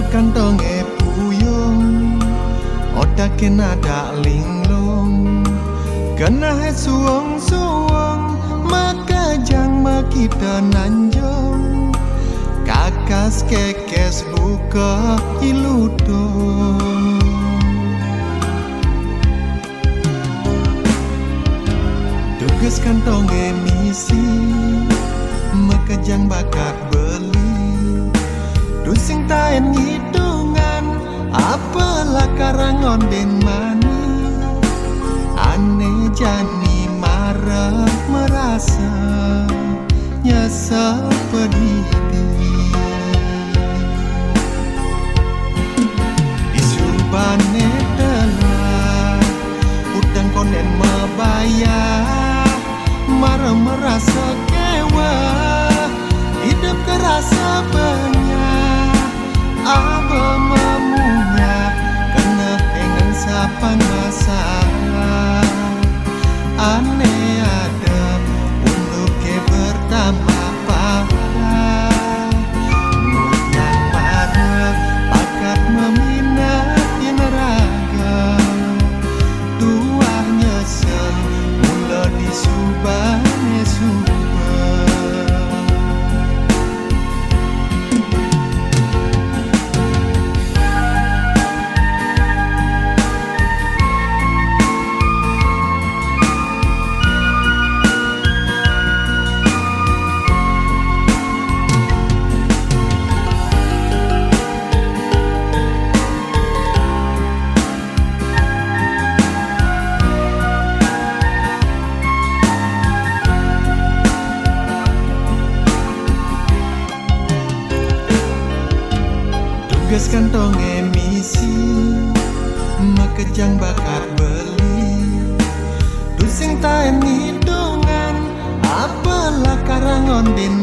kantong puyung otak nada linglung kena suong-suong maka jang makita nanjong kakas kekes buka iludong tugas kantong emisi makajang bakat beli dusing taen hitungan apalah karangon den mani aneh jani marah merasa nyesel pedih disurbane telah utang konen membayar marah merasa kewa hidup kerasa banyak abah mamunya kena dengan sapang masalah aneh ada untuk ke pertama parah ngutang marah pakat meminat yeneraga tuah nyesel mula disubane subah tugas kantong emisi makejang bakat beli dusing taen hidungan apalah karangon den